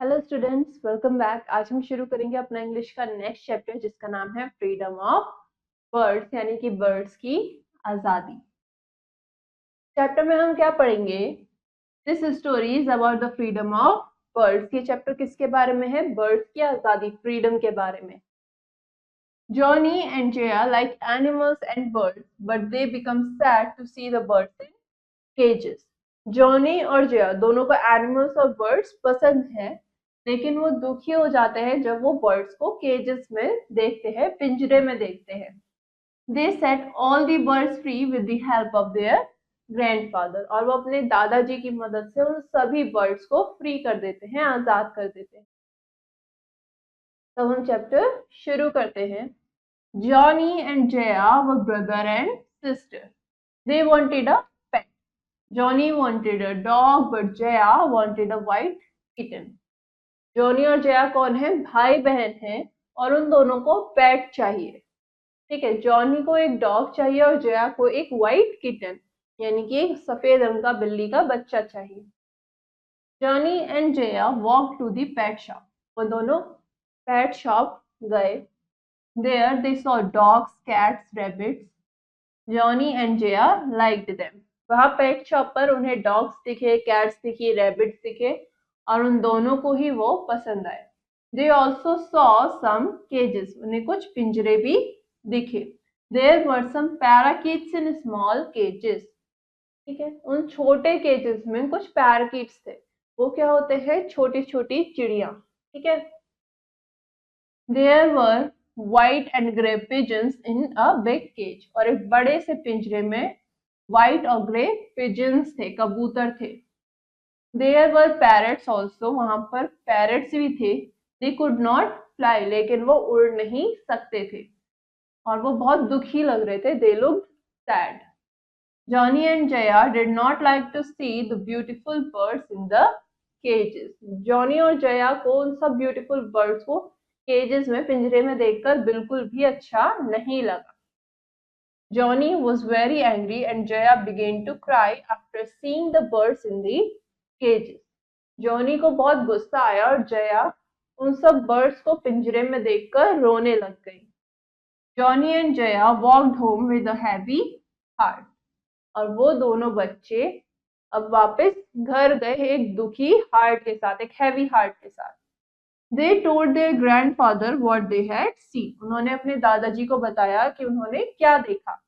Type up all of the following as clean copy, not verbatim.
Hello students, welcome back. आज हम शुरू करेंगे अपना इंग्लिश का नेक्स्ट चैप्टर जिसका नाम है फ्रीडम ऑफ बर्ड्स, यानी कि बर्ड्स की आज़ादी। चैप्टर में हम क्या पढ़ेंगे? This story is about the freedom of birds. ये चैप्टर किसके बारे में है? बर्ड्स की आज़ादी, फ्रीडम के बारे में। Johnny and Jaya like animals and birds, but they become sad to see the birds in cages. Johnny और जया दोनों को एनिमल्स और बर्ड्स पसंद है, लेकिन वो दुखी हो जाते हैं जब वो बर्ड्स को केजेस में देखते हैं, पिंजरे में देखते हैं। They set all the birds free with the help of their grandfather, और वो अपने दादाजी की मदद से उन सभी बर्ड्स को फ्री कर देते हैं, आजाद कर देते हैं। तो हम चैप्टर शुरू करते हैं। Johnny and Jaya were brother and sister. They wanted a pet. Johnny wanted a dog, but Jaya wanted a white kitten. Johnny और जया कौन है? भाई बहन हैं, और उन दोनों को पेट चाहिए। ठीक है, जॉनी को एक डॉग चाहिए और जया को एक व्हाइट किटन, यानी कि एक सफेद रंग का बिल्ली का बच्चा चाहिए। Johnny and Jaya walk to the pet shop. वो दोनों पेट शॉप गए। There they saw dogs, cats, rabbits. Johnny and Jaya liked them. वहां पेट शॉप पर उन्हें डॉग्स दिखे, कैट्स दिखी, रैबिट्स दिखे, और उन दोनों को ही वो पसंद आए। They also saw some cages. उन्हें कुछ पिंजरे भी दिखे। There were some parakeets in small cages. ठीक है, उन छोटे केजेस में कुछ पैराकीट्स थे। वो क्या होते हैं? छोटी छोटी चिड़िया। ठीक है। There were white and grey pigeons in a big cage. और एक बड़े से पिंजरे में व्हाइट और ग्रे पिजन्स थे, कबूतर थे। There were parrots also. वहां पर पैरट्स भी थे। They could not fly. लेकिन वो उड़ नहीं सकते थे, और वो बहुत दुखी लग रहे थे। They looked sad. Johnny and Jaya did not like to see the beautiful birds in the cages. Johnny और जया को उन सब ब्यूटीफुल बर्ड्स को केजेस में, पिंजरे में देखकर बिल्कुल भी अच्छा नहीं लगा। Johnny was very angry and Jaya began to cry after seeing the birds in the cages. Johnny को बहुत गुस्सा आया और जया उन सब बर्ड्स को पिंजरे में देखकर रोने लग गई। Johnny and Jaya walked home with a heavy heart. और वो दोनों बच्चे अब वापस घर गए एक दुखी हार्ट के साथ, एक हैवी हार्ट के साथ। They told their grandfather what they had seen. उन्होंने अपने दादाजी को बताया कि उन्होंने क्या देखा।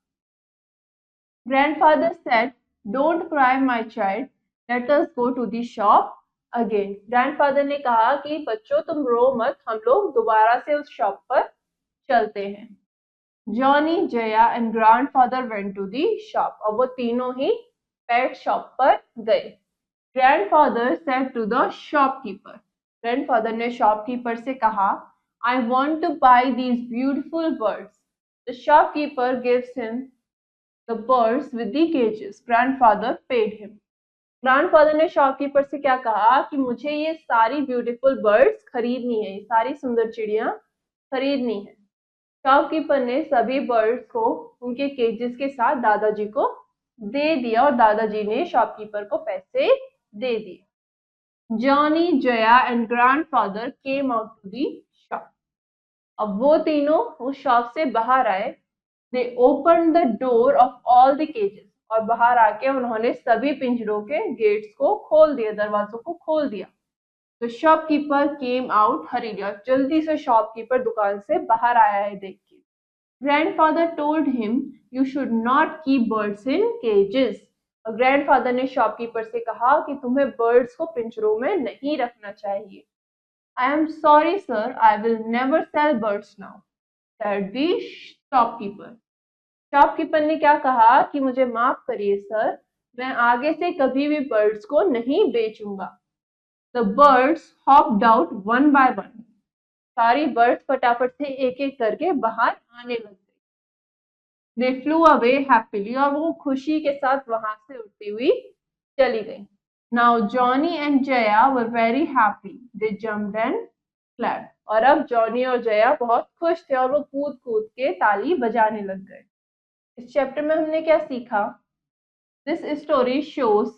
Grandfather said, "Don't cry, my child. Let us go to the shop again." Grandfather ने कहा कि बच्चों तुम रो मत, हम लोग दोबारा से उस शॉप पर चलते हैं। Johnny, Jaya and grandfather went to the shop. और वो तीनों ही पेट शॉप पर गए। Grandfather said to the shopkeeper. Grandfather ने शॉपकीपर से कहा, "I want to buy these beautiful birds." The shopkeeper gives him the birds with the cages. Grandfather paid him. Grandfather ने shopkeeper से क्या कहा कि मुझे ये सारी ब्यूटीफुल बर्ड्स खरीदनी है, ये सारी सुंदर चिड़िया खरीदनी है। शॉपकीपर ने सभी बर्ड्स को उनके केजेस के साथ दादाजी को दे दिया, और दादाजी ने शॉपकीपर को पैसे दे दिए। Johnny, Jaya and grandfather came out to the shop. अब वो तीनों उस शॉप से बाहर आए। They opened the door of all the cages. और बाहर आके उन्होंने सभी पिंजरों के गेट्स को खोल दिया, दरवाजों को खोल दिया। तो शॉपकीपर केम आउट हरीली। और जल्दी से शॉपकीपर दुकान से बाहर आया है देख के। Grandfather told him, "You should not keep birds in cages." और ग्रैंडफादर ने शॉपकीपर से कहा कि तुम्हें बर्ड्स को पिंजरों में नहीं रखना चाहिए। "I am sorry, sir. I will never sell birds now," said the shopkeeper. Shopkeeper ने क्या कहा कि मुझे माफ करिए सर, मैं आगे से कभी भी बर्ड्स को नहीं बेचूंगा। The birds hopped out one by one. सारी बर्ड्स फटाफट से एक एक करके बाहर आने लग गई। They flew away happily. और वो खुशी के साथ वहां से उड़ती हुई चली गई। Now Johnny and Jaya were very happy. They jumped and clapped. और अब जॉनी और जया बहुत खुश थे और वो कूद कूद के ताली बजाने लग गए। इस चैप्टर में हमने क्या सीखा? This story shows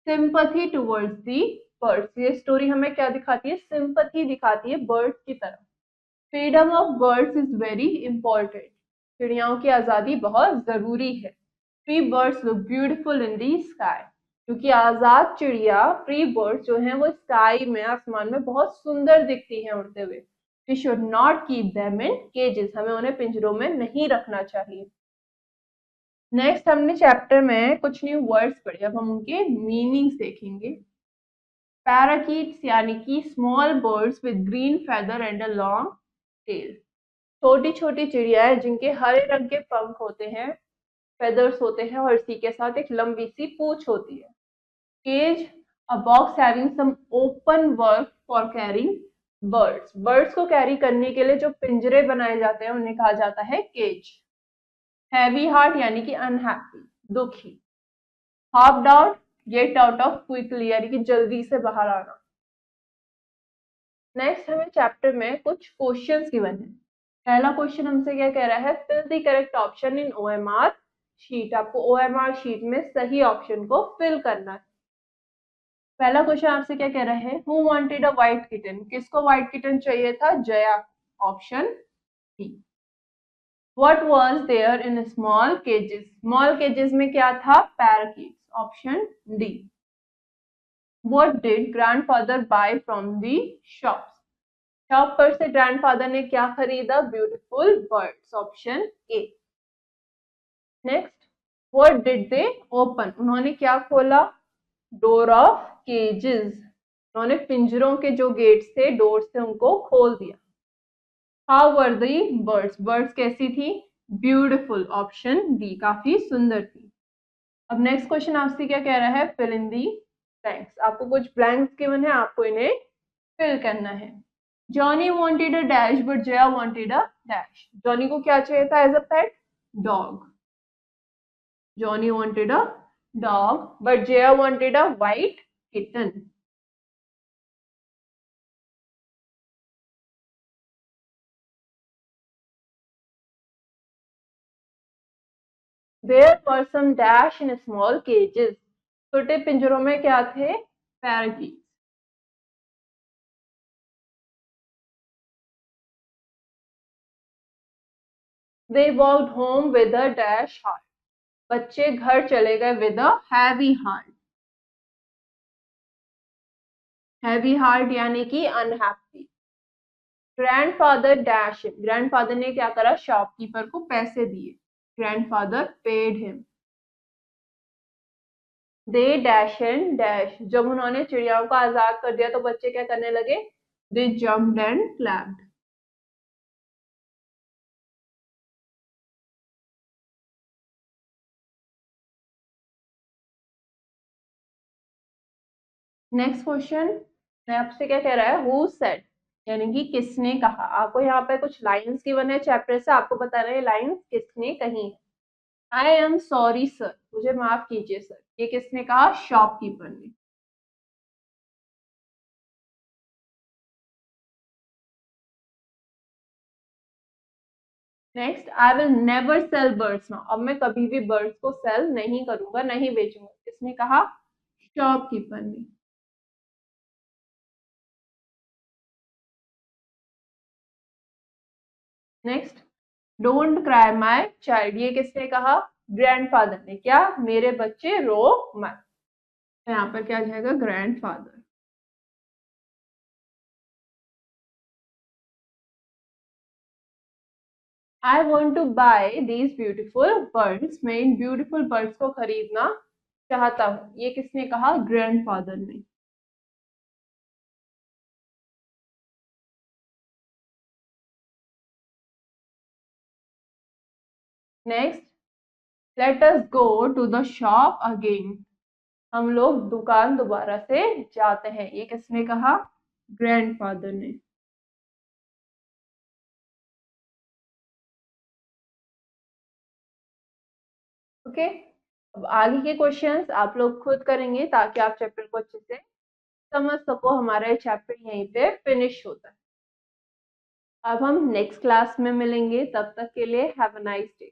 sympathy towards the birds. ये स्टोरी हमें क्या दिखाती है? सिंपैथी दिखाती है बर्ड्स की तरफ। Freedom of birds is very important. चिड़ियाओं की आज़ादी बहुत ज़रूरी है। Free birds look beautiful in the sky. क्योंकि आज़ाद चिड़िया, फ्री बर्ड्स जो हैं वो स्काई में, आसमान में बहुत सुंदर दिखती हैं उड़ते हुए। We should not keep them in cages. हमें उन्हें पिंजरों में नहीं रखना चाहिए। नेक्स्ट हमने चैप्टर में कुछ न्यू वर्ड्स पढ़े, अब हम उनके मीनिंग्स देखेंगे। पैराकीट्स यानी कि small birds with green feather and a long tail. छोटी छोटी चिड़िया है जिनके हरे रंग के पंख होते हैं, फेदर्स होते हैं और इसी के साथ एक लंबी सी पूंछ होती है। Cage, a box having some open work for carrying birds. Birds को कैरी करने के लिए जो पिंजरे बनाए जाते हैं उन्हें कहा जाता है केज। हैवी हार्ट यानी कि अनहैप्पी, दुखी। Hopped out, get out of quickly यानी कि जल्दी से बाहर आना। नेक्स्ट हमें चैप्टर में कुछ क्वेश्चंस गिवन है। पहला क्वेश्चन हमसे क्या कह रहा है? Fill the correct option in OMR sheet. आपको ओएमआर शीट में सही ऑप्शन को फिल करना है। पहला क्वेश्चन आपसे क्या कह रहा है? Who wanted a white kitten. किसको व्हाइट किटन चाहिए था? Jaya. Option B. What was there in small cages. Small cages में क्या था? Parakeets. Option D. What did grandfather buy from the shops. Shop पर से ग्रैंडफादर ने क्या खरीदा? Beautiful birds. Option A. Next, what did they open. उन्होंने क्या खोला? Door of cages. उन्होंने पिंजरों के जो गेट्स थे, डोर्स थे, उनको खोल दिया। How were the birds. Birds कैसी थी? ब्यूटीफुल। ऑप्शन डी, काफी सुंदर थी। अब नेक्स्ट क्वेश्चन आपसे क्या कह रहा है? Fill in the blanks. आपको कुछ ब्लैंक्स गिवन है, आपको इन्हें फिल करना है। Johnny wanted a dash but Jaya wanted a dash. Johnny को क्या चाहिए था as a pet? Dog. Johnny wanted a dog but Jaya wanted a white kitten. There were some dash in small cages. छोटे पिंजरों में क्या थे? पैराकीट्स। They walked home with a dash heart. बच्चे घर चले गए with a heavy heart. Heavy heart यानी कि unhappy. Grandfather dash him. Grandfather ने क्या करा? शॉपकीपर को पैसे दिए। Grandfather paid him. They dash and dash. जब उन्होंने चिड़ियाओं को आजाद कर दिया तो बच्चे क्या करने लगे? They jumped and clapped. Next question मैं आपसे क्या कह रहा है? हु सेड यानी कि किसने कहा। आपको यहाँ पे कुछ लाइंस गिवन है चैप्टर से, आपको बताना है लाइंस किसने कही है। आई एम सॉरी सर, मुझे माफ कीजिए सर। ये किसने कहा? शॉपकीपर ने। Next, I will never cell birds now. अब मैं कभी भी बर्ड्स को सेल नहीं करूंगा, नहीं बेचूंगा। किसने कहा? शॉपकीपर ने। Next, don't cry my child. ये किसने कहा? ग्रैंडफादर ने। क्या? मेरे बच्चे रो मत। तो यहाँ पर क्या जाएगा? Grandfather. I want to buy these beautiful birds. मैं इन ब्यूटिफुल बर्ड्स को खरीदना चाहता हूँ। ये किसने कहा? ग्रैंडफादर ने। Next, let us go to the shop again. हम लोग दुकान दोबारा से जाते हैं। ये किसने कहा? ग्रैंडफादर ने। ओके, अब आगे के क्वेश्चंस आप लोग खुद करेंगे ताकि आप चैप्टर को अच्छे से समझ सको। हमारा ये चैप्टर यहीं पे फिनिश होता है। अब हम नेक्स्ट क्लास में मिलेंगे, तब तक के लिए हैव अ नाइस डे।